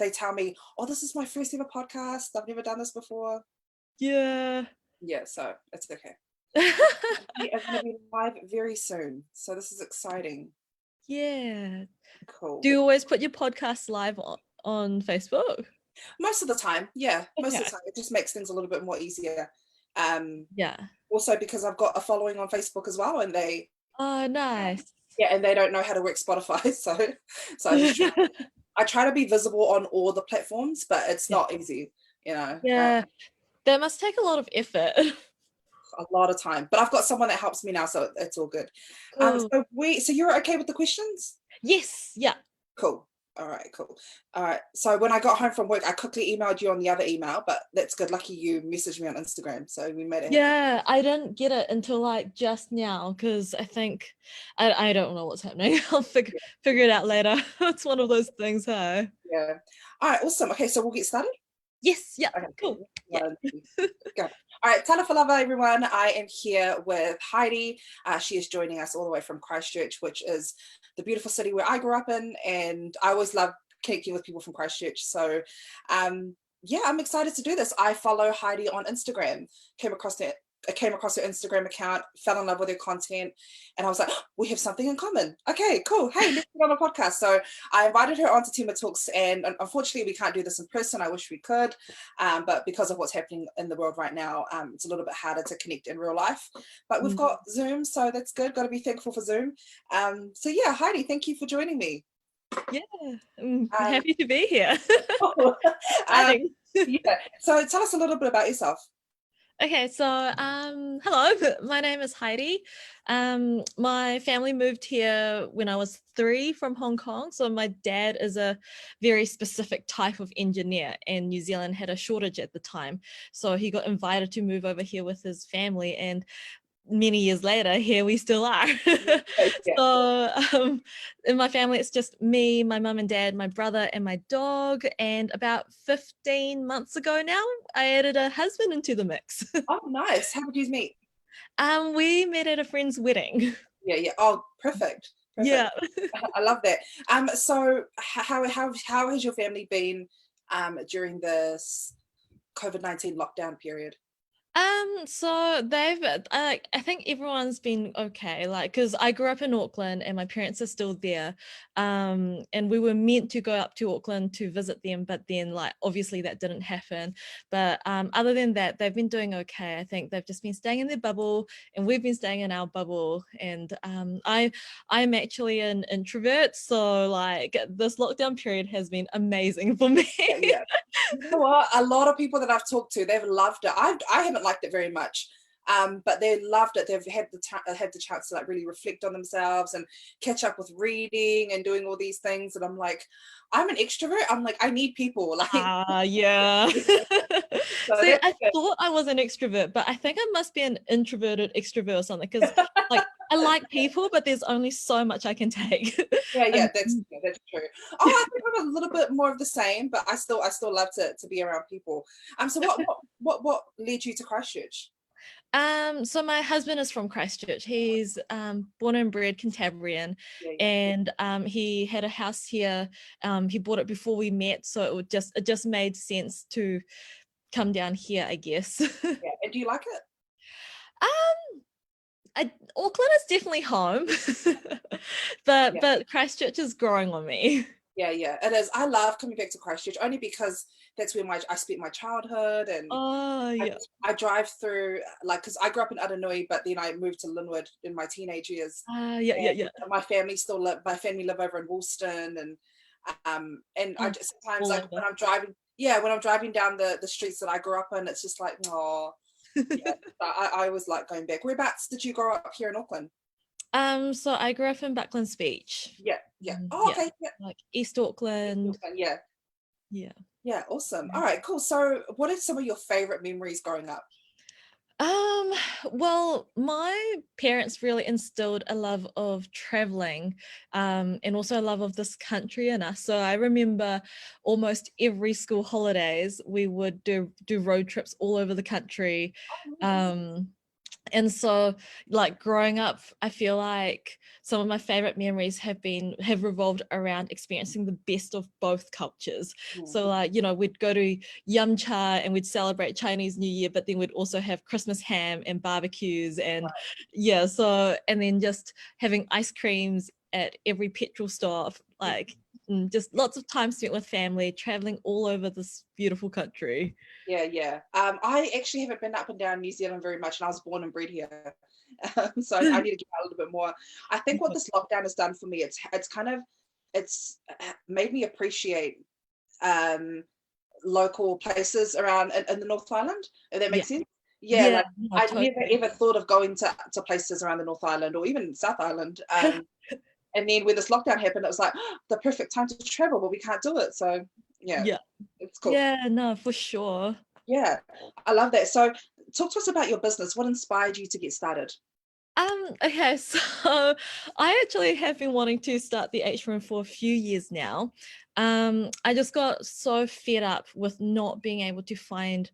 they tell me, oh, this is my first ever podcast. I've never done this before. Yeah. Yeah, so it's okay. We are going to be live very soon. So this is exciting. Yeah. Cool. Do you always put your podcast live on Facebook? Most of the time, yeah. Most of Okay. the time. It just makes things a little bit more easier. Yeah. Also because I've got a following on Facebook as well, and they Oh, nice. yeah, and they don't know how to work Spotify. So I try to be visible on all the platforms, but it's Yeah. not easy, you know. Yeah. That must take a lot of effort. A lot of time. But I've got someone that helps me now, so it's all good. Cool. So you're okay with the questions? Yes. Yeah. Cool. All right, cool. All right. So when I got home from work, I quickly emailed you on the other email, but that's good. Lucky you messaged me on Instagram. So we made it happen. Yeah, I didn't get it until like just now because I think I don't know what's happening. I'll figure it out later. It's one of those things, huh? Yeah. All right, awesome. Okay, so we'll get started. Yes, yeah, Okay, cool. Yeah. Go. All right, Tana for Lava, everyone. I am here with Heidi. She is joining us all the way from Christchurch, which is the beautiful city where I grew up in, and I always love connecting with people from Christchurch. So, yeah, I'm excited to do this. I follow Heidi on Instagram. I came across her Instagram account, fell in love with her content, and I was like, oh, we have something in common. Okay, cool. Hey, let's get on a podcast. So I invited her onto Tima Talks, and unfortunately, we can't do this in person. I wish we could, but because of what's happening in the world right now, it's a little bit harder to connect in real life. But we've got Zoom, so that's good. Got to be thankful for Zoom. So yeah, Heidi, thank you for joining me. Yeah, I'm happy to be here. Yeah. So tell us a little bit about yourself. Okay, so hello, my name is Heidi. My family moved here when I was 3 from Hong Kong. So my dad is a very specific type of engineer, and New Zealand had a shortage at the time. So he got invited to move over here with his family, and many years later, here we still are. So in my family, it's just me, my mum and dad, my brother and my dog. And about 15 months ago now, I added a husband into the mix. Oh, nice. How did you meet? We met at a friend's wedding. Yeah. Oh, perfect. Yeah. I love that. So how has your family been during this COVID-19 lockdown period? So they've I think everyone's been okay, like, because I grew up in Auckland and my parents are still there, and we were meant to go up to Auckland to visit them, but then like obviously that didn't happen. But other than that, they've been doing okay. I think they've just been staying in their bubble, and we've been staying in our bubble. And I'm actually an introvert, so like this lockdown period has been amazing for me. Yeah. You know what? A lot of people that I've talked to, they've loved it. I haven't liked it very much, but they loved it. They've had the chance to like really reflect on themselves and catch up with reading and doing all these things. And I'm like, I'm an extrovert. I'm like, I need people. Like, Yeah. so See, I thought I was an extrovert, but I think I must be an introverted extrovert or something, because like I like people, but there's only so much I can take. Yeah, that's true. Oh, I think I'm a little bit more of the same, but I still love to be around people. So what led you to Christchurch? So my husband is from Christchurch. He's born and bred Cantabrian, and he had a house here. He bought it before we met, so it just made sense to come down here, I guess. Yeah, and do you like it? Auckland is definitely home, but Christchurch is growing on me. Yeah, it is. I love coming back to Christchurch only because that's where I spent my childhood, and I drive through, like, because I grew up in Aranui, but then I moved to Linwood in my teenage years. My family live over in Woolston, and I just sometimes like when I'm driving down the streets that I grew up in, it's just like, oh, yeah. I always like going back. Whereabouts did you grow up here in Auckland? So I grew up in Bucklands Beach. Yeah. Oh, okay. Yeah. Like East Auckland. Yeah. Awesome. All right, cool. So what are some of your favorite memories growing up? Well, my parents really instilled a love of traveling, and also a love of this country in us. So I remember almost every school holidays we would do road trips all over the country. And so like growing up, I feel like some of my favorite memories have revolved around experiencing the best of both cultures. Mm. So like, you know, we'd go to Yum Cha and we'd celebrate Chinese New Year, but then we'd also have Christmas ham and barbecues and yeah, so and then just having ice creams at every petrol stop, like just lots of time spent with family, traveling all over this beautiful country. Yeah, yeah. I actually haven't been up and down New Zealand very much, and I was born and bred here, so I need to get out a little bit more. I think what this lockdown has done for me, it's kind of it's made me appreciate local places around in the North Island, if that makes sense. Yeah, Yeah, like no, I never totally. ever thought of going to places around the North Island or even South Island. And then when this lockdown happened, it was like the perfect time to travel, but we can't do it. So yeah, Yeah. it's cool. Yeah, no, for sure. Yeah, I love that. So talk to us about your business. What inspired you to get started? Okay, so I actually have been wanting to start the H room for a few years now. I just got so fed up with not being able to find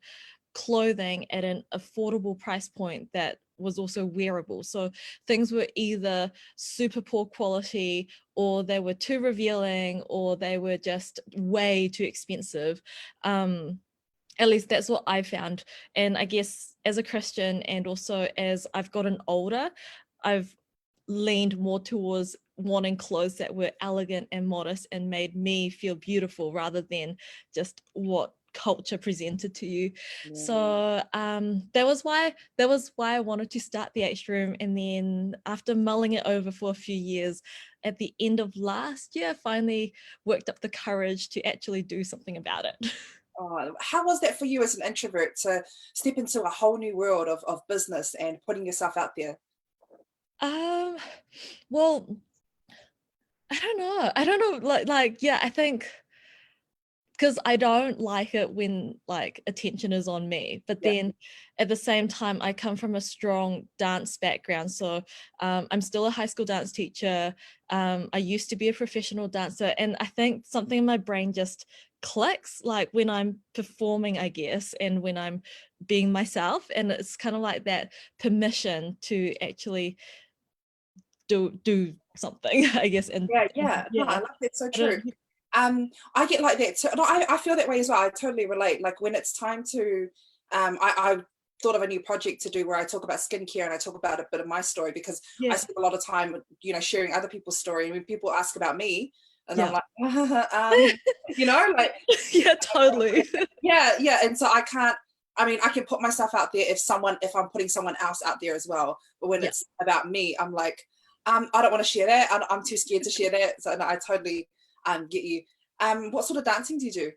clothing at an affordable price point that was also wearable. So things were either super poor quality, or they were too revealing, or they were just way too expensive. At least that's what I found. And I guess as a Christian and also as I've gotten older, I've leaned more towards wanting clothes that were elegant and modest and made me feel beautiful rather than just what culture presented to you. Mm. So that was why I wanted to start the H room. And then after mulling it over for a few years, at the end of last year, I finally worked up the courage to actually do something about it. Oh, how was that for you as an introvert to step into a whole new world of business and putting yourself out there? Um, well, I don't know. I don't know. Like, yeah, I think because I don't like it when like attention is on me. But Yeah. then at the same time, I come from a strong dance background. So I'm still a high school dance teacher. I used to be a professional dancer. And I think something in my brain just clicks like when I'm performing, I guess, and when I'm being myself. And it's kind of like that permission to actually do something, I guess. And Yeah, yeah. No, I yeah, love that. So I true. don't, I get like that too. No, I feel that way as well. I totally relate. Like when it's time to, I thought of a new project to do where I talk about skincare and I talk about a bit of my story because I yeah, spend a lot of time, sharing other people's story. And when people ask about me, and I'm yeah. like, like, Yeah, totally. yeah, yeah. And so I can't. I mean, I can put myself out there if I'm putting someone else out there as well. But when Yeah. it's about me, I'm like, I don't want to share that. I'm too scared to share that. So no, I totally get you. What sort of dancing do you do?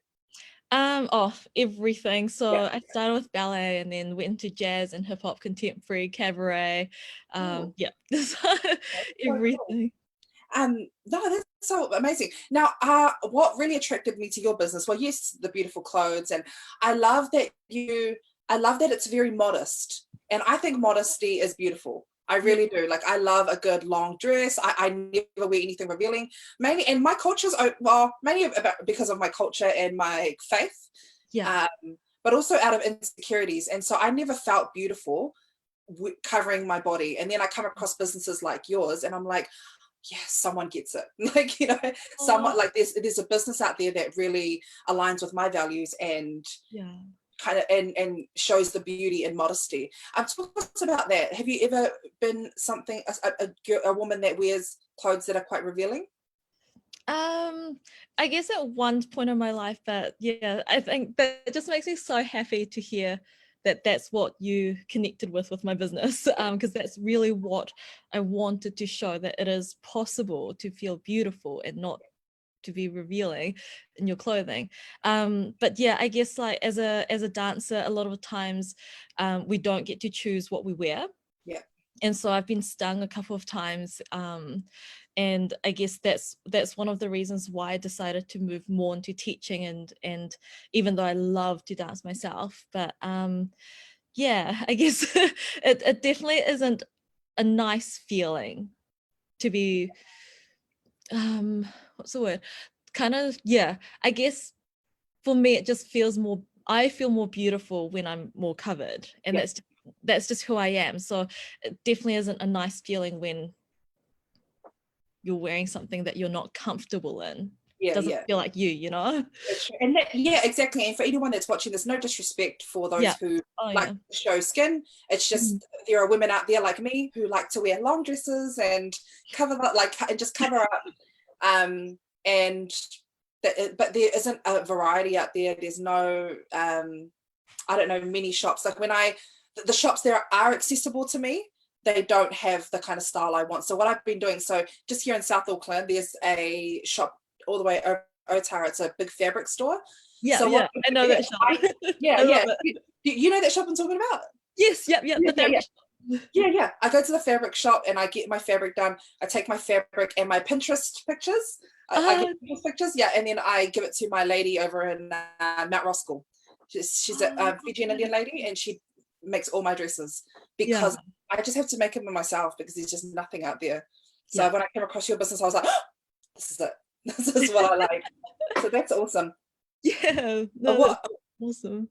Everything. So Yeah, I started with ballet and then went into jazz and hip hop, contemporary, cabaret. cool. Yeah, so That's so cool. everything. No, that's so amazing. Now, what really attracted me to your business? Well, yes, the beautiful clothes, and I love that I love that it's very modest, and I think modesty is beautiful. I Yeah, really do. Like, I love a good long dress. I never wear anything revealing. Mainly, and my culture's well, mainly about because of my culture and my faith, yeah. um, but also out of insecurities. And so I never felt beautiful covering my body. And then I come across businesses like yours, and I'm like, yes, someone gets it. Like, Oh, someone like there's a business out there that really aligns with my values and yeah. kind of and shows the beauty and modesty. Talk to us about that. Have you ever been something a woman that wears clothes that are quite revealing? I guess at one point in my life, but yeah, I think that it just makes me so happy to hear that that's what you connected with my business, because that's really what I wanted to show, that it is possible to feel beautiful and not to be revealing in your clothing. But yeah, I guess like as a dancer, a lot of times we don't get to choose what we wear. Yeah. And so I've been stung a couple of times, and I guess that's one of the reasons why I decided to move more into teaching. And even though I love to dance myself, but yeah, I guess it definitely isn't a nice feeling to be what's the word, kind of, yeah, I guess for me it just feels more, I feel more beautiful when I'm more covered, and Yeah. that's that's just who I am. So it definitely isn't a nice feeling when you're wearing something that you're not comfortable in. Yeah, Doesn't yeah. feel like you know? That's true. And yeah, exactly. And for anyone that's watching, there's no disrespect for those Yeah. who Oh like yeah. to show skin. It's Mhm. just there are women out there like me who like to wear long dresses and cover that, like, and just cover up. And but there isn't a variety out there. There's no, I don't know, many shops. Like when the shops there are accessible to me, they don't have the kind of style I want. So what I've been doing, so just here in South Auckland, there's a shop all the way over Otara. It's a big fabric store. Yeah, So what yeah. I I do know there, that shop. yeah, I love yeah. it. You know that shop I'm talking about? Yes, yep, yep. Yeah, The yeah, yeah. fabric shop. Yeah. I go to the fabric shop and I get my fabric done. I take my fabric and my Pinterest pictures. I get Ah, Pinterest pictures, yeah, and then I give it to my lady over in Mount Roskill. She's a Fijian Indian lady, and she makes all my dresses yeah, because I just have to make them myself because there's just nothing out there. So yeah. when I came across your business, I was like, oh, this is it. This is what I like. So that's awesome. Yeah. No, that's What? awesome.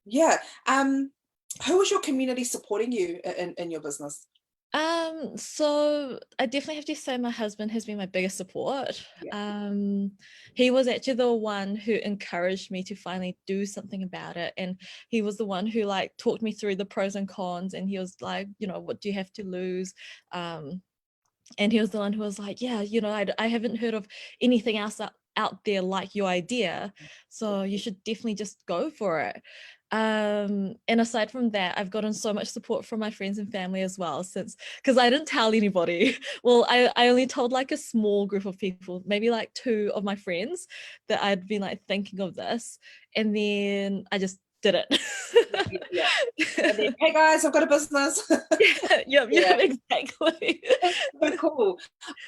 Yeah. Who is your community supporting you in your business? So I definitely have to say my husband has been my biggest support. Yeah. He was actually the one who encouraged me to finally do something about it. And he was the one who like talked me through the pros and cons. And he was like, what do you have to lose? And he was the one who was like, yeah, I haven't heard of anything else out there like your idea. So you should definitely just go for it. And aside from that, I've gotten so much support from my friends and family as well, because I didn't tell anybody. Well, I only told like a small group of people, maybe like 2 of my friends, that I'd been like thinking of this. And then I just did it. Yeah. And then, hey guys, I've got a business. Yep, Yeah. exactly. So cool.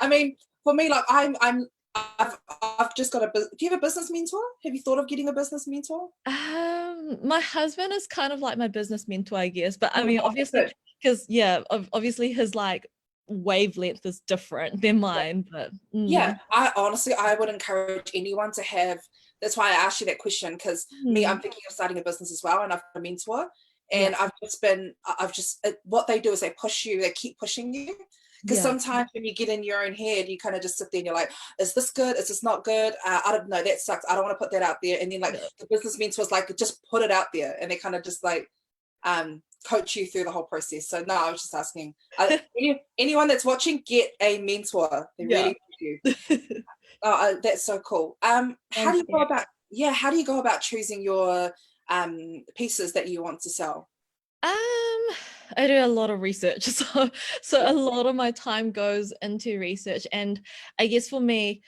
I mean, for me, like I've just got do you have a business mentor? Have you thought of getting a business mentor? My husband is kind of like my business mentor, I guess. But I Oh, mean, wow, obviously, good. because yeah, obviously his like wavelength is different than mine. But Yeah, I honestly, I would encourage anyone to have. That's why I asked you that question, because me, I'm thinking of starting a business as well, and I've got a mentor, yeah, and I've just what they do is they push you, they keep pushing you, because yeah, sometimes when you get in your own head, you kind of just sit there and you're like, is this good? Is this not good? I don't know, that sucks. I don't want to put that out there. And then like yeah. the business mentor's like, just put it out there, and they kind of just like coach you through the whole process. So no, I was just asking. Anyone that's watching, get a mentor. They Yeah. really do. That's so cool. How do Thank you go you. about? Yeah, how do you go about choosing your pieces that you want to sell? I do a lot of research, so Yeah, a lot of my time goes into research, and I guess for me,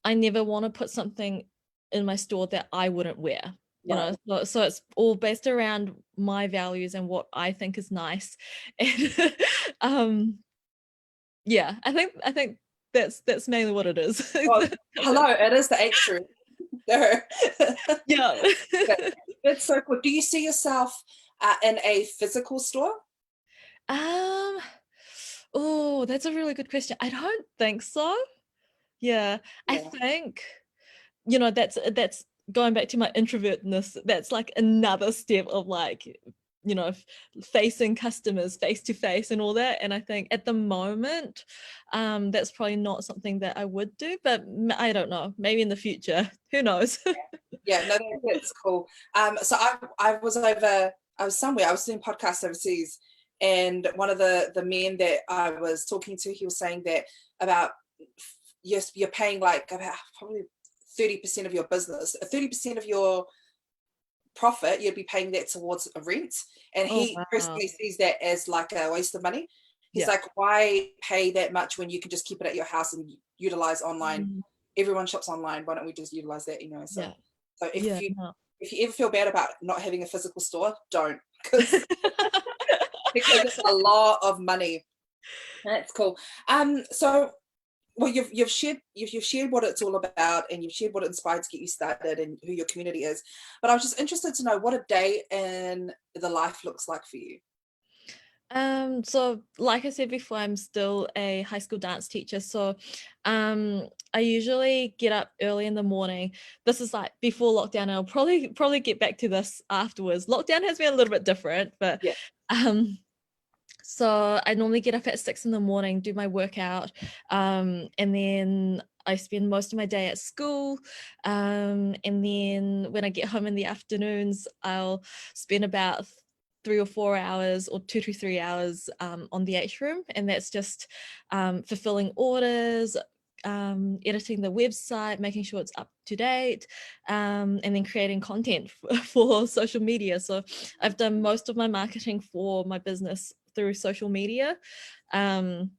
I never want to put something in my store that I wouldn't wear. right. So it's all based around my values and what I think is nice, and yeah, I think that's mainly what it is. Well, hello, it is the H truth. There. Yeah. That's so cool. Do you see yourself in a physical store? Um, oh, that's a really good question. I don't think so. Yeah, I Yeah. think that's going back to my introvertness. That's like another step of like facing customers face to face and all that. And I think at the moment, that's probably not something that I would do, but I don't know, maybe in the future, who knows. Yeah, no, that's cool. So I was somewhere, I was doing podcasts overseas, and one of the men that I was talking to, he was saying that about yes, you're paying like about probably 30% of your business, 30% of your profit, you'd be paying that towards a rent. And Oh he wow. personally sees that as like a waste of money. He's Yeah. like, why pay that much when you can just keep it at your house and utilize online? Mm, Everyone shops online. Why don't we just utilize that? So yeah. so Yeah, no. if you ever feel bad about not having a physical store, don't, because it's a lot of money. That's cool. So well, you've shared what it's all about, and you've shared what it inspired to get you started and who your community is. But I was just interested to know what a day in the life looks like for you. So like I said before, I'm still a high school dance teacher. So I usually get up early in the morning. This is like before lockdown, and I'll probably get back to this afterwards. Lockdown has been a little bit different, but Yeah. um so I normally get up at 6 in the morning, do my workout, and then I spend most of my day at school. And then when I get home in the afternoons, I'll spend about 3 or 4 hours or 2 to 3 hours on the H room. And that's just fulfilling orders, editing the website, making sure it's up to date, and then creating content for social media. So I've done most of my marketing for my business through social media. Um,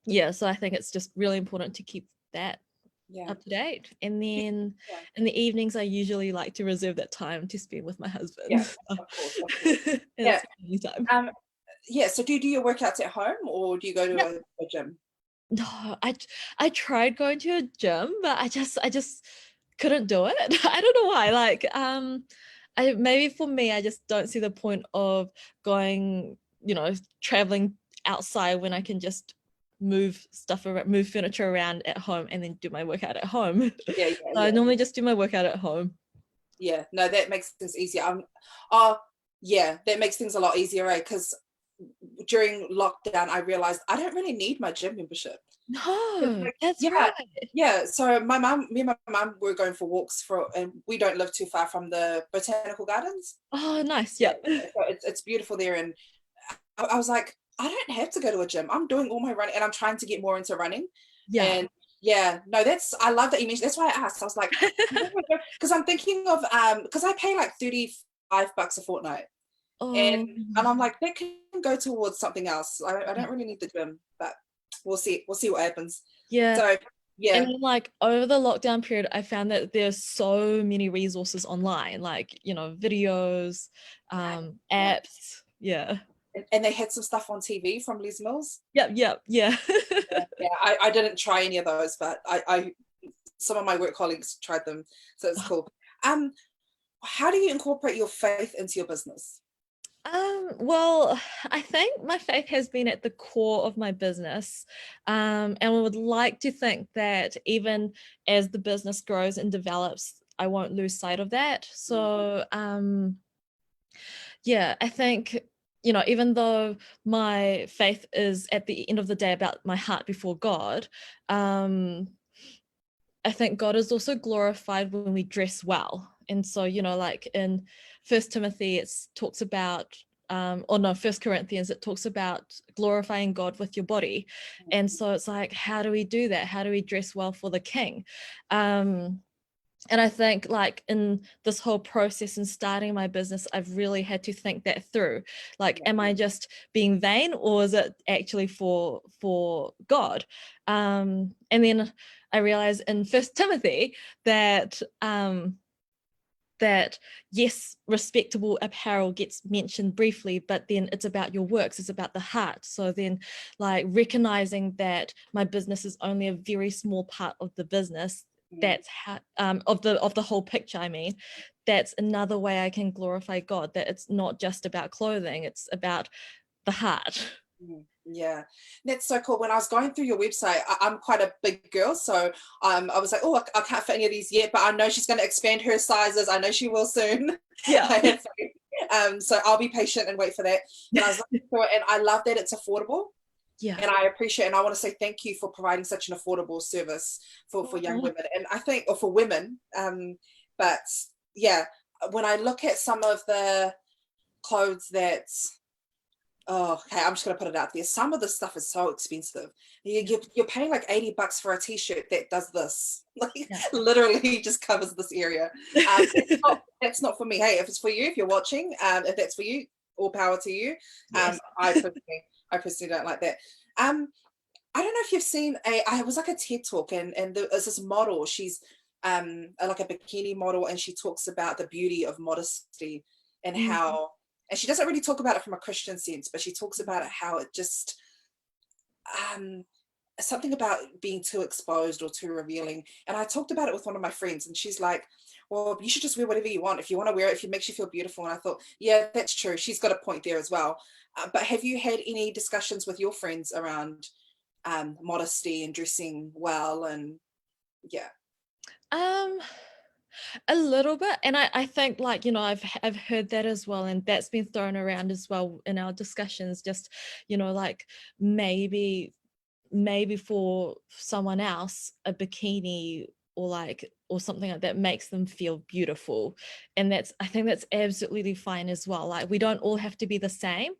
yeah, so I think it's just really important to keep that Yeah. up to date. And then Yeah. in the evenings, I usually like to reserve that time to spend with my husband. Yeah. Of course. Of course. And Yeah. it's family time. Yeah. So do you do your workouts at home or do you go to Yep. a gym? No, I tried going to a gym, but I just couldn't do it. I don't know why. Like, I maybe for me, I just don't see the point of going, traveling outside when I can just move stuff around, move furniture around at home, and then do my workout at home. Yeah. Yeah. So I Yeah. normally just do my workout at home. Yeah. No, that makes things easier. Oh, yeah, that makes things a lot easier, right? Because during lockdown, I realized I don't really need my gym membership. 'Cause, No, like, that's yeah, right. yeah. So me and my mum were going for walks and we don't live too far from the botanical gardens. Oh, nice. Yeah, Yep. so it's beautiful there, and I was like, I don't have to go to a gym. I'm doing all my running, and I'm trying to get more into running. Yeah. And yeah, no, I love that you mentioned. That's why I asked. I was like, because I'm thinking of because I pay like $35 a fortnight, and Oh, I'm like that can go towards something else. I yeah. don't really need the gym, but we'll see what happens. Yeah. So And yeah, then, like, over the lockdown period, I found that there's so many resources online, like, videos, right, yeah. apps. Yeah. And they had some stuff on TV from Les Mills. Yep, yep, yeah. Yeah, yeah. I didn't try any of those, but I some of my work colleagues tried them, so it's cool. Um, how do you incorporate your faith into your business? Well, I think my faith has been at the core of my business. And I would like to think that even as the business grows and develops, I won't lose sight of that. So, yeah, I think, even though my faith is at the end of the day about my heart before God, um, I think God is also glorified when we dress well. And so, like in First Timothy, it talks about, or no, First Corinthians, it talks about glorifying God with your body. And so it's like, how do we do that? How do we dress well for the King? And I think, like, in this whole process and starting my business, I've really had to think that through. Like, Yeah, am I just being vain, or is it actually for God? And then I realized in First Timothy that that yes, respectable apparel gets mentioned briefly, but then it's about your works, it's about the heart. So then, like, recognizing that my business is only a very small part of the business, mm, that's how of the whole picture, I mean, that's another way I can glorify God, that it's not just about clothing, it's about the heart. yeah. That's so cool. When I was going through your website, I'm quite a big girl, so I was like, oh, I can't fit any of these yet, but I know she's going to expand her sizes. I know she will soon. Yeah. I have faith. So I'll be patient and wait for that. And I was looking through it, and I love that it's affordable. Yeah. And I appreciate, and I want to say thank you for providing such an affordable service for young Oh, women, and I think, or for women. But yeah, when I look at some of the clothes that, oh, okay, I'm just gonna put it out there. Some of the stuff is so expensive. yeah. You're paying like $80 for a t-shirt that does this, like Yeah. literally just covers this area. That's not for me. Hey, if it's for you, if you're watching, if that's for you, all power to you. Yes. I personally don't like that. Um, I don't know if you've seen I was like a TED talk, and there's this model. She's like a bikini model, and she talks about the beauty of modesty and Mm, how, and she doesn't really talk about it from a Christian sense, but she talks about it how it just um something about being too exposed or too revealing. And I talked about it with one of my friends, and she's like, well, you should just wear whatever you want. If you want to wear it, if it makes you feel beautiful. And I thought, yeah, that's true. She's got a point there as well. But have you had any discussions with your friends around modesty and dressing well? And yeah. Um, a little bit, and I think, like, you know, I've heard that as well, and that's been thrown around as well in our discussions. Just, you know, like maybe for someone else a bikini or something like that makes them feel beautiful, and I think that's absolutely fine as well. Like, we don't all have to be the same.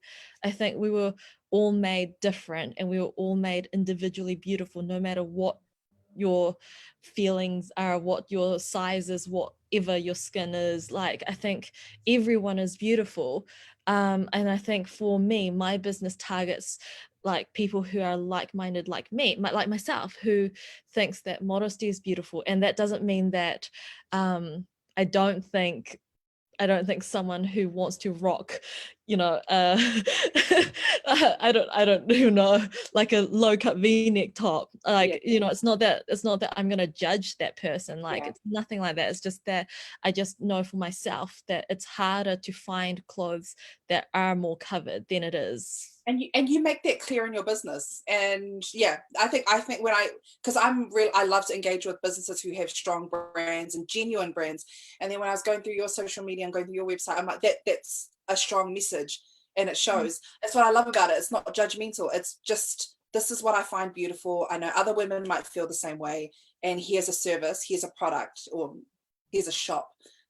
I think we were all made different, and we were all made individually beautiful, no matter what your feelings are, what your size is, whatever your skin is. Like, I think everyone is beautiful. And I think for me, my business targets like people who are like-minded like me, like myself, who thinks that modesty is beautiful. And that doesn't mean that I don't think someone who wants to rock, you know, I don't you know, like a low cut v-neck top, like, Yeah. you know, it's not that I'm going to judge that person. Like, Yeah. it's nothing like that. It's just that I just know for myself that it's harder to find clothes that are more covered than it is. And you make that clear in your business. And yeah, I think when because I love to engage with businesses who have strong brands and genuine brands. And then when I was going through your social media and going through your website, I'm like, that's a strong message, and it shows. That's what I love about it. It's not judgmental. It's just, this is what I find beautiful. I know other women might feel the same way, and here's a service, here's a product, or here's a shop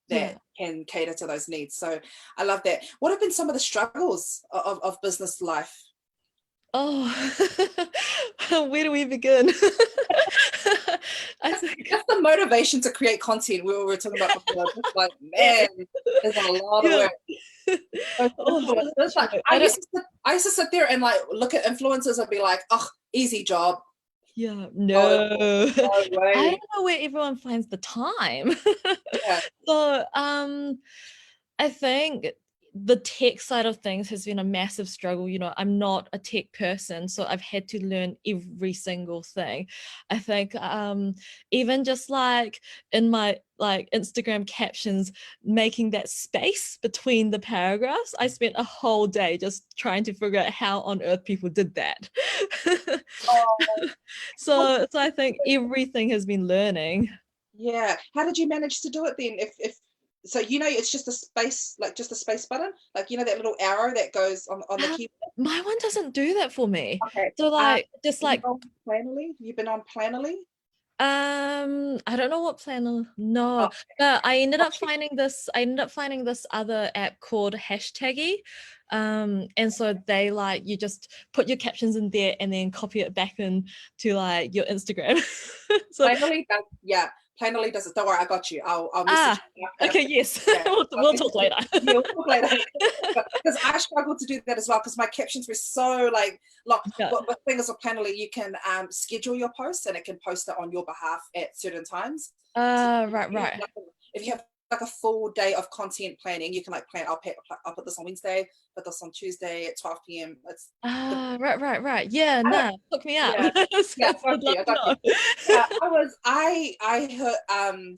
that can cater to those needs. So I love that. What have been some of the struggles of business life? Oh, where do we begin? I think That's the motivation to create content we were talking about before. Just like, man, there's a lot of work. I used to sit there and like look at influencers and be like, oh, easy job. Yeah, Oh, no. no way. I don't know where everyone finds the time. Yeah. So I think the tech side of things has been a massive struggle. You know, I'm not a tech person, so I've had to learn every single thing. I think even just like in my like Instagram captions, making that space between the paragraphs, I spent a whole day just trying to figure out how on earth people did that. Oh. So I think everything has been learning. Yeah. How did you manage to do it then? If so, you know, it's just a space, like just a space button, like, you know, that little arrow that goes on the keyboard. My one doesn't do that for me. Okay. So like just like You've been on Planoly? I don't know what planner. No, Oh, but I ended up finding this other app called Hashtaggy. And so they like, you just put your captions in there and then copy it back into like your Instagram. So Planoly does, yeah, Planoly does it. Don't worry, I got you. I'll message you after. okay, yes. Yeah. We'll talk later. Yeah, we'll talk later. Because I struggled to do that as well, because my captions were so like long. Yeah. But the thing is with Planoly, you can schedule your posts, and it can post it on your behalf at certain times. So Right. if you have like a full day of content planning, you can like plan, I'll put this on Wednesday, put this on Tuesday at 12 p.m. It's right. Yeah, no, hook me up. yeah, yeah, I'd love I to got know. you. Yeah, I heard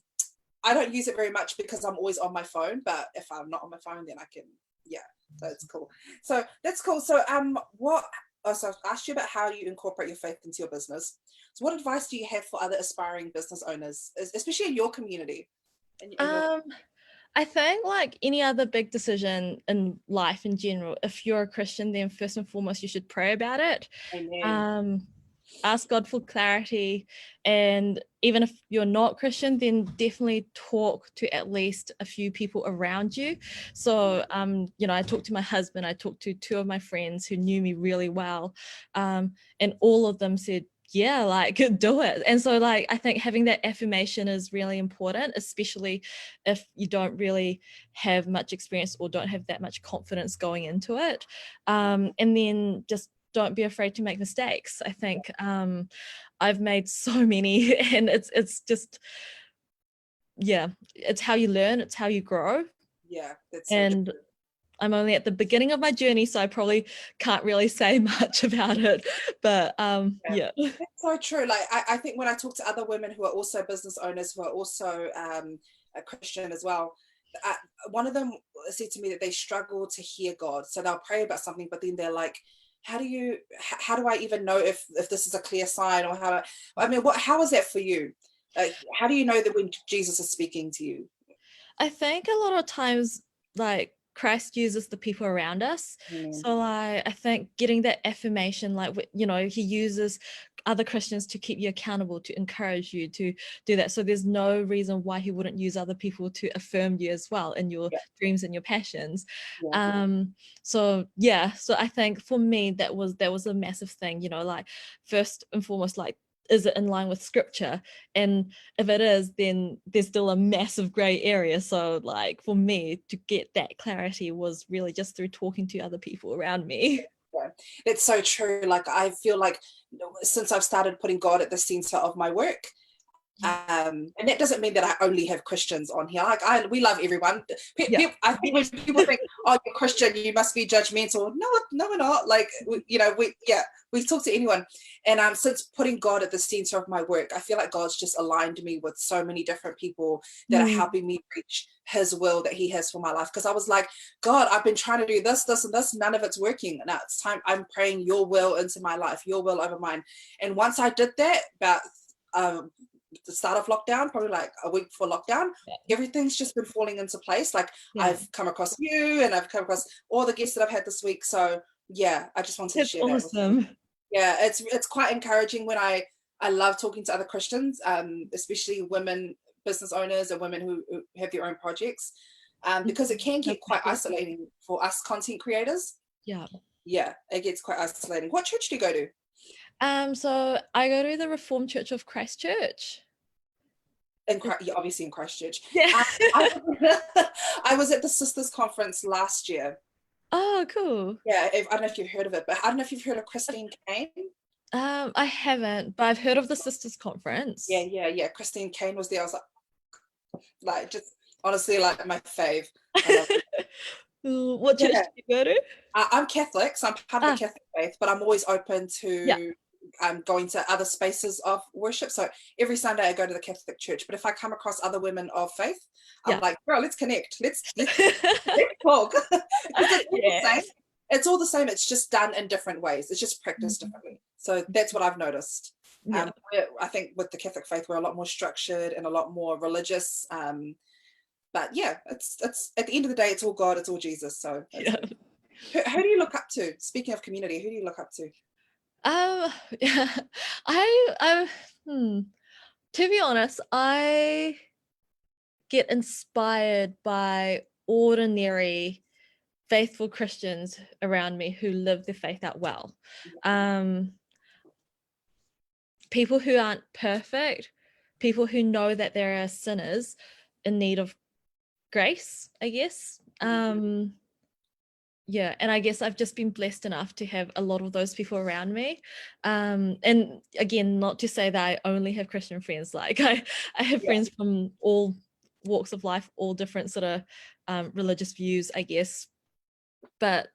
I don't use it very much because I'm always on my phone, but if I'm not on my phone, then I can, yeah, so it's cool. So that's cool. So so I've asked you about how you incorporate your faith into your business. So what advice do you have for other aspiring business owners, especially in your community? I think like any other big decision in life in general, if you're a Christian, then first and foremost, you should pray about it. Amen. Ask God for clarity. And even if you're not Christian, then definitely talk to at least a few people around you. So, you know, I talked to my husband, I talked to two of my friends who knew me really well. And all of them said, yeah, like do it. And so like, I think having that affirmation is really important, especially if you don't really have much experience or don't have that much confidence going into it. And then just don't be afraid to make mistakes. I think I've made so many, and it's just, yeah, it's how you learn, it's how you grow. Yeah, that's so And true. I'm only at the beginning of my journey, so I probably can't really say much about it. But yeah. That's so true. Like I think when I talk to other women who are also business owners, who are also a Christian as well. uh, One of them said to me that they struggle to hear God, so they'll pray about something, but then they're like, how do I even know if this is a clear sign, or how, I mean, how is that for you? How do you know that when Jesus is speaking to you? I think a lot of times, like, Christ uses the people around us. Amen. So like, I think getting that affirmation, like, he uses other Christians to keep you accountable, to encourage you to do that. So there's no reason why he wouldn't use other people to affirm you as well in your Yeah. dreams and your passions. Yeah. So yeah, so I think for me that was a massive thing, like, first and foremost, like, is it in line with scripture? And if it is, then there's still a massive gray area. So like, for me to get that clarity was really just through talking to other people around me. Yeah. It's so true. Like, I feel like since I've started putting God at the center of my work, and that doesn't mean that I only have Christians on here. Like, we love everyone. Yeah. I think when people think, "Oh, you're Christian, you must be judgmental." No, we're not. Like, we talk to anyone. And since putting God at the center of my work, I feel like God's just aligned me with so many different people that are helping me reach His will that He has for my life. Because I was like, God, I've been trying to do this, and this, none of it's working. Now it's time. I'm praying Your will into my life, Your will over mine. And once I did that, about the start of lockdown, probably like a week before lockdown, everything's just been falling into place. Like, I've come across you, and I've come across all the guests that I've had this week. So yeah, I just wanted to share that with you. Yeah, it's quite encouraging when I love talking to other Christians, especially women business owners and women who have their own projects, because it can get quite isolating for us content creators. Yeah, it gets quite isolating. What church do you go to? So I go to the Reformed Church of Christchurch. Obviously in Christchurch. Yeah. I was at the Sisters Conference last year. Oh, cool. Yeah, I don't know if you've heard of it, but I don't know if you've heard of Christine Kane. I haven't, but I've heard of the Sisters Conference. Yeah. Christine Kane was there. I was like just honestly, like, my fave. What church do you go to? I'm Catholic, so I'm part of the Catholic faith, but I'm always open to going to other spaces of worship. So every Sunday I go to the Catholic church, but if I come across other women of faith, I'm like, bro, let's connect. Let's talk. It's all the same. It's just done in different ways. It's just practiced differently. So that's what I've noticed. I think with the Catholic faith, we're a lot more structured and a lot more religious. But yeah, it's at the end of the day, it's all God, it's all Jesus. So who do you look up to? Speaking of community, who do you look up to? To be honest, I get inspired by ordinary faithful Christians around me who live their faith out well. People who aren't perfect, people who know that there are sinners in need of grace, I guess. Yeah, and I guess I've just been blessed enough to have a lot of those people around me. And again, not to say that I only have Christian friends. Like, I have friends from all walks of life, all different sort of religious views, I guess. But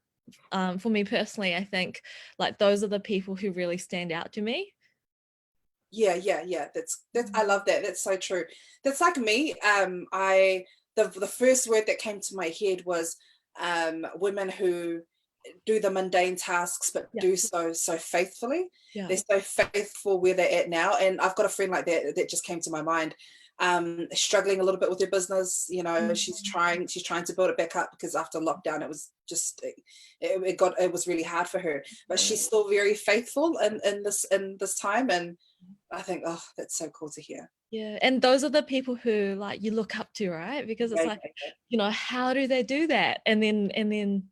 for me personally, I think like those are the people who really stand out to me. Yeah. That's I love that. That's so true. That's like me. The first word that came to my head was women who do the mundane tasks but do so faithfully. They're so faithful where they're at now. And I've got a friend like that just came to my mind, struggling a little bit with her business. She's trying to build it back up, because after lockdown it was just it was really hard for her, but she's still very faithful in this time. And I think, oh, that's so cool to hear. Yeah, and those are the people who like you look up to, right? Because it's how do they do that? And then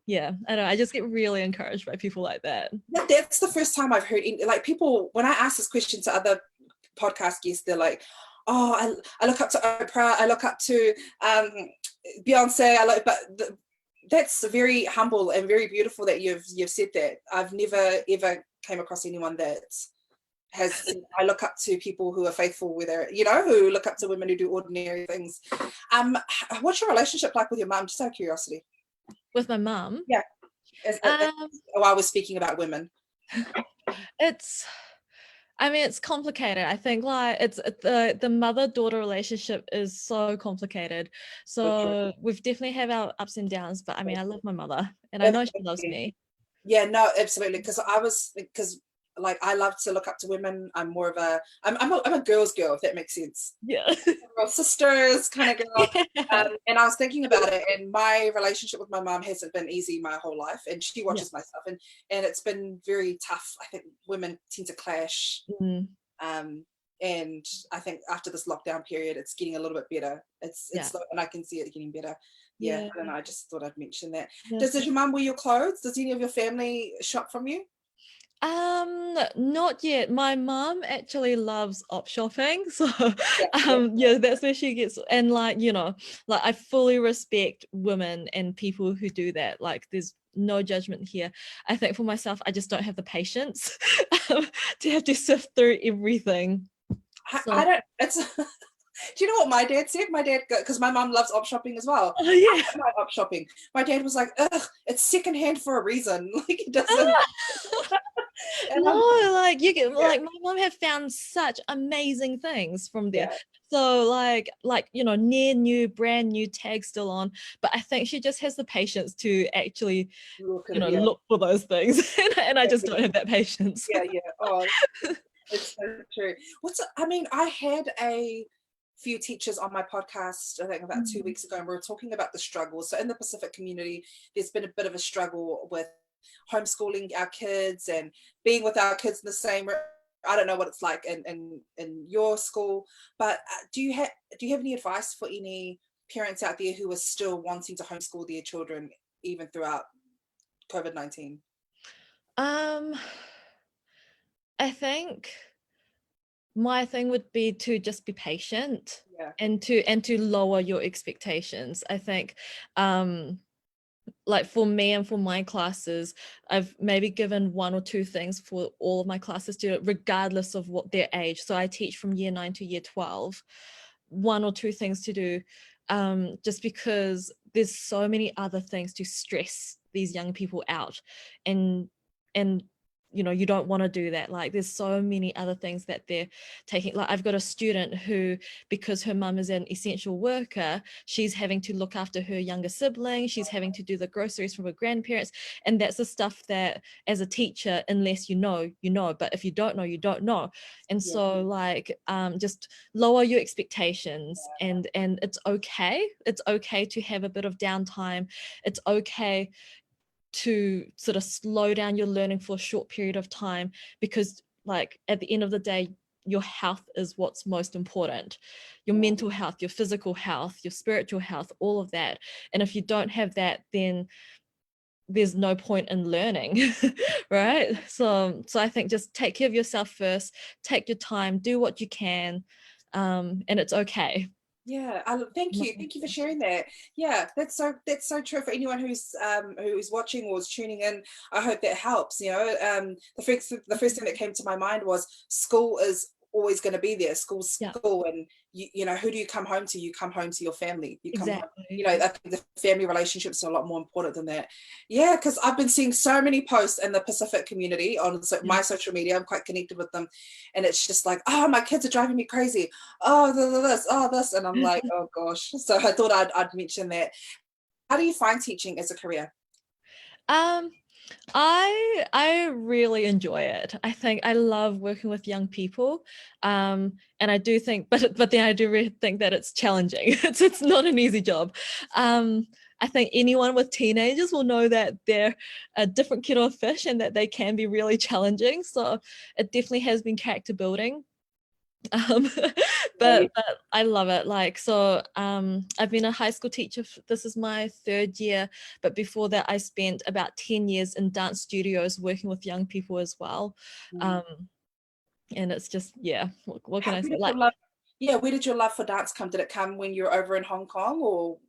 yeah, I don't know, I just get really encouraged by people like that. That's the first time I've heard like people, when I ask this question to other podcast guests, they're like, oh, I look up to Oprah, I look up to Beyonce, that's very humble and very beautiful that you've said that. I've never ever came across anyone that I look up to people who are faithful with her, who look up to women who do ordinary things. What's your relationship like with your mum? Just out of curiosity. With my mum? Yeah. While we're speaking about women. I mean, it's complicated. I think like it's the mother-daughter relationship is so complicated. So true. So we've definitely have our ups and downs, but I mean, I love my mother and I know she loves Absolutely. me. Yeah, no, absolutely. Because like I love to look up to women. I'm more of a I'm a girl's girl, if that makes sense. Yeah. Girl sisters kind of girl. Yeah. And I was thinking about it, and my relationship with my mom hasn't been easy my whole life, and she Yeah. watches my stuff, and it's been very tough. I think women tend to clash. Mm, Um, and I think after this lockdown period, it's getting a little bit better. It's yeah. slow, and I can see it getting better. Yeah, Yeah. I don't know. I just thought I'd mention that. Yeah. Does your mum wear your clothes? Does any of your family shop from you? Not yet. My mom actually loves op shopping. So Yeah, yeah, yeah, that's where she gets, and like, like I fully respect women and people who do that. Like there's no judgment here. I think for myself, I just don't have the patience to have to sift through everything. I So don't. It's. Do you know what my dad said? My dad, because my mum loves op shopping as well. oh I yeah. don't like op shopping. My dad was like, "Ugh, it's secondhand for a reason. Like it doesn't." And I'm No, like you get yeah, like my mom have found such amazing things from there. yeah. So like near new, brand new tag still on. But I think she just has the patience to actually, Look at it. Yeah, look for those things. And I yeah, just yeah, don't have that patience. yeah, yeah. Oh, it's so true. I mean, I had a few teachers on my podcast, I think about 2 weeks ago, and we were talking about the struggles. So in the Pacific community, there's been a bit of a struggle with homeschooling our kids and being with our kids in the same room. I don't know what it's like in your school, but do you have any advice for any parents out there who are still wanting to homeschool their children even throughout COVID-19? Um, I think my thing would be to just be patient Yeah. and to lower your expectations. I think like for me and for my classes, I've maybe given one or two things for all of my classes to do, regardless of what their age. So I teach from year 9 to year 12, one or two things to do, just because there's so many other things to stress these young people out, and you don't want to do that. Like there's so many other things that they're taking. Like I've got a student who, because her mum is an essential worker, she's having to look after her younger sibling, she's having to do the groceries for her grandparents, and that's the stuff that as a teacher, unless you know, but if you don't know, you don't know. And Yeah. so like just lower your expectations, and it's okay to have a bit of downtime. It's okay to sort of slow down your learning for a short period of time, because like at the end of the day, your health is what's most important. Your Yeah. mental health, your physical health, your spiritual health, all of that. And if you don't have that, then there's no point in learning. Right? So I think just take care of yourself first, take your time, do what you can, and it's okay. Yeah, thank you for sharing that. Yeah, that's so true for anyone who's watching or is tuning in. I hope that helps. The first thing that came to my mind was school is always going to be there. School's Yeah, school, and who do you come home to? You come home to your family. You come home. exactly. I think the family relationships are a lot more important than that. Yeah, because I've been seeing so many posts in the Pacific community on Yeah. my social media. I'm quite connected with them, and it's just like, oh, my kids are driving me crazy. Oh, this, and I'm like, oh gosh. So I thought I'd mention that. How do you find teaching as a career? um I really enjoy it. I think I love working with young people, and I do think, but then I do think that it's challenging. It's not an easy job. I think anyone with teenagers will know that they're a different kettle of fish and that they can be really challenging. So it definitely has been character building. um Yeah, but I love it. Like, so I've been a high school teacher, this is my third year, but before that I spent about 10 years in dance studios working with young people as well. yeah. um and it's just, yeah, what can I Where say, did like, your love? Yeah, where did your love for dance come? Did it come when you were over in Hong Kong, or?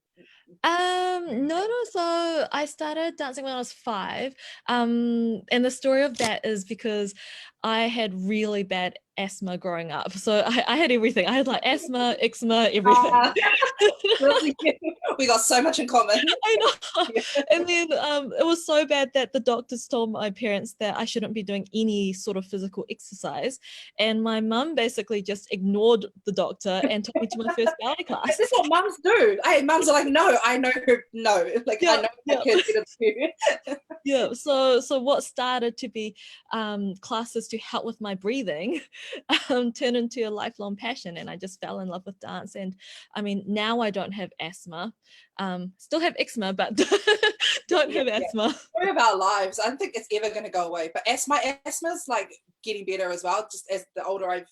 no, so I started dancing when I was 5. And the story of that is because I had really bad asthma growing up. So I had everything. I had like asthma, eczema, everything. Uh, really? We got so much in common. I know. Yeah. And then it was so bad that the doctors told my parents that I shouldn't be doing any sort of physical exercise. And my mum basically just ignored the doctor and took me to my first ballet class. That's what mums do. Mums are like, no, I know her. No, like I know my kids better than you. Yeah, so what started to be classes to help with my breathing turned into a lifelong passion, and I just fell in love with dance. And I mean, now I don't have asthma, still have eczema, but don't have asthma. Story of our lives. I don't think it's ever going to go away, but asthma is like getting better as well, just as the older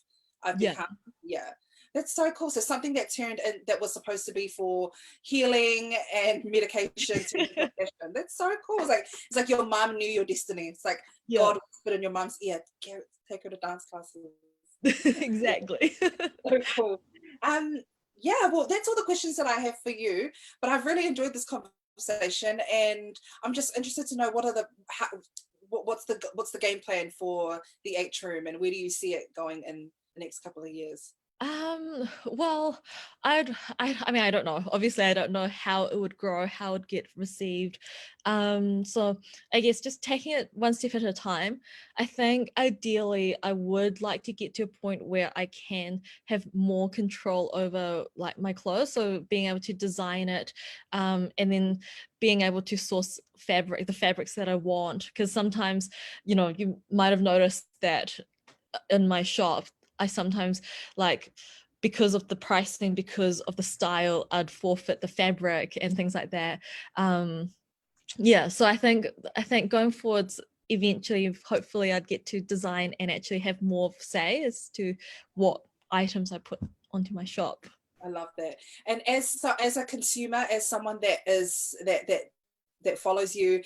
I've become. Yeah. That's so cool. So something that turned in that was supposed to be for healing and medication to profession. That's so cool. It's like your mom knew your destiny. It's like God whispered in your mom's ear, Garrett, take her to dance classes. Exactly. So cool. Yeah, well, that's all the questions that I have for you. But I've really enjoyed this conversation, and I'm just interested to know what's the game plan for the H room, and where do you see it going in the next couple of years? Well, I mean, I don't know. Obviously, I don't know how it would grow, how it would get received. So I guess just taking it one step at a time. I think ideally I would like to get to a point where I can have more control over like my clothes. So being able to design it, and then being able to source the fabrics that I want. Because sometimes, you might have noticed that in my shop, I sometimes because of the pricing, because of the style, I'd forfeit the fabric and things like that. So I think going forwards, eventually, hopefully I'd get to design and actually have more say as to what items I put onto my shop. I love that. And as a consumer, as someone that follows you,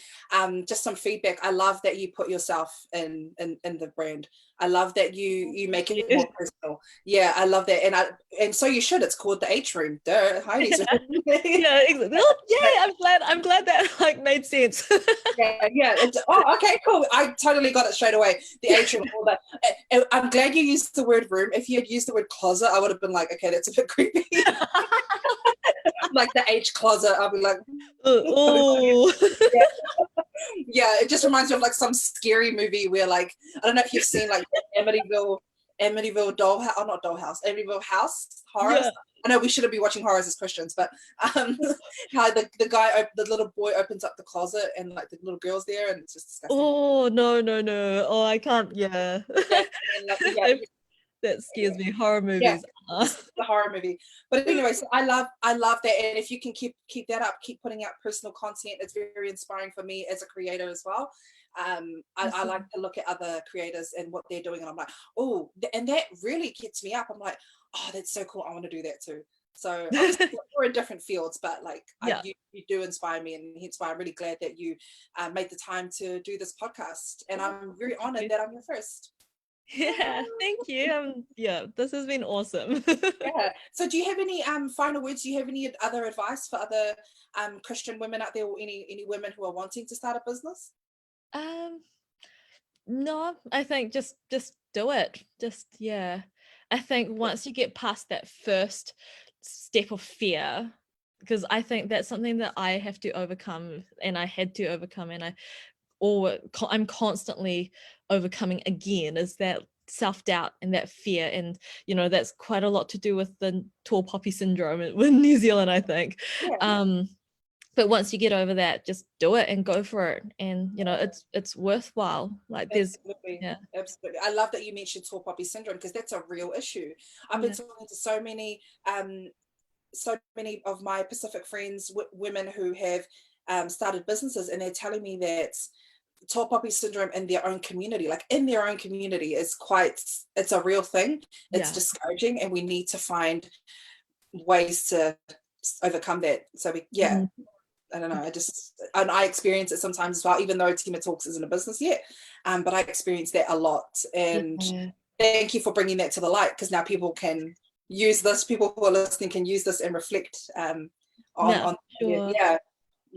just some feedback. I love that you put yourself in the brand. I love that you make it more personal. Yeah, I love that. And so you should. It's called the H room. Duh, Heidi's room. Yeah, exactly. Well, yeah, I'm glad that made sense. Yeah. Okay, cool. I totally got it straight away. The H room. I'm glad you used the word room. If you had used the word closet, I would have been like, okay, that's a bit creepy. Like the H closet, I'll be like, oh. Yeah, it just reminds me of like some scary movie where like, I don't know if you've seen like Amityville dollhouse, or not dollhouse, Amityville house horrors. Yeah. I know we shouldn't be watching horrors as Christians, but how the little boy opens up the closet and like the little girl's there, and it's just disgusting. Oh no. Oh, I can't. Yeah. That scares me. Horror movies. The horror movie. But anyway, so I love that, and if you can keep that up, keep putting out personal content, it's very inspiring for me as a creator as well. I like to look at other creators and what they're doing, and I'm like, oh, and that really gets me up. I'm like, oh, that's so cool, I want to do that too. So we're in different fields, but like you do inspire me, and hence why I'm really glad that you made the time to do this podcast, and I'm very honored that I'm your first. Yeah, thank you. This has been awesome. Yeah. So do you have any final words? Do you have any other advice for other Christian women out there, or any women who are wanting to start a business? No, I think just do it. I think once you get past that first step of fear, because I think that's something that I have to overcome, and I had to overcome, and I'm constantly overcoming again, is that self-doubt and that fear. And that's quite a lot to do with the tall poppy syndrome in New Zealand, I think. But once you get over that, just do it and go for it, and it's worthwhile. Like absolutely. I love that you mentioned tall poppy syndrome, because that's a real issue. I've been talking to so many of my Pacific friends, women who have started businesses, and they're telling me that tall poppy syndrome in their own community, it's a real thing. It's discouraging, and we need to find ways to overcome that. So I don't know, and I experience it sometimes as well, even though Tima Talks isn't a business yet, but I experience that a lot. And thank you for bringing that to the light, because now people can use this, people who are listening can use this and reflect on sure.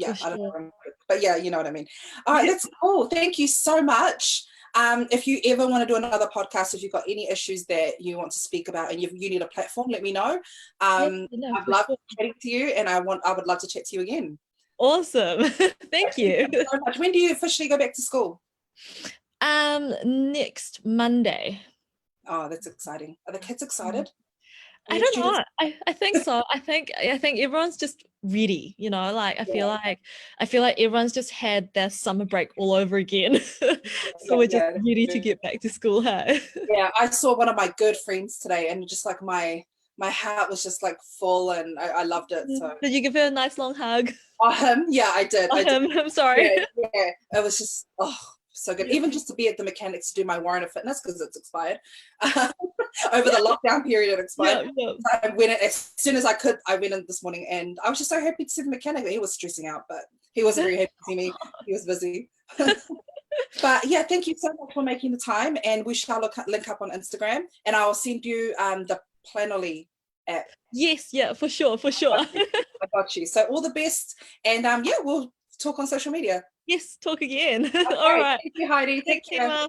I don't know, but you know what I mean. All right, that's cool. Thank you so much. If you ever want to do another podcast, if you've got any issues that you want to speak about and you need a platform, let me know. I'd love chatting to you, and I would love to chat to you again. Awesome. Thank you. Thank you so much. When do you officially go back to school? Next Monday. Oh, that's exciting. Are the kids excited? I don't know. I think so. I think everyone's just ready, you know, like I feel like everyone's just had their summer break all over again. So we're just ready to get back to school, hey? Yeah, I saw one of my good friends today, and just like my heart was just like full, and I loved it. So did you give her a nice long hug? Yeah, I did. I'm sorry. Yeah, it was just so good. Even just to be at the mechanics to do my warrant of fitness because it's expired. Over the lockdown period, it expired. So I went in, as soon as I could. I went in this morning, and I was just so happy to see the mechanic. He was stressing out, but he wasn't very happy to see me. He was busy. But yeah, thank you so much for making the time, and we shall link up on Instagram, and I'll send you the Planoly app. Yes, yeah, for sure. I got you. So all the best, and yeah, we'll talk on social media. Yes, talk again. Okay, all right. Thank you, Heidi. Take care.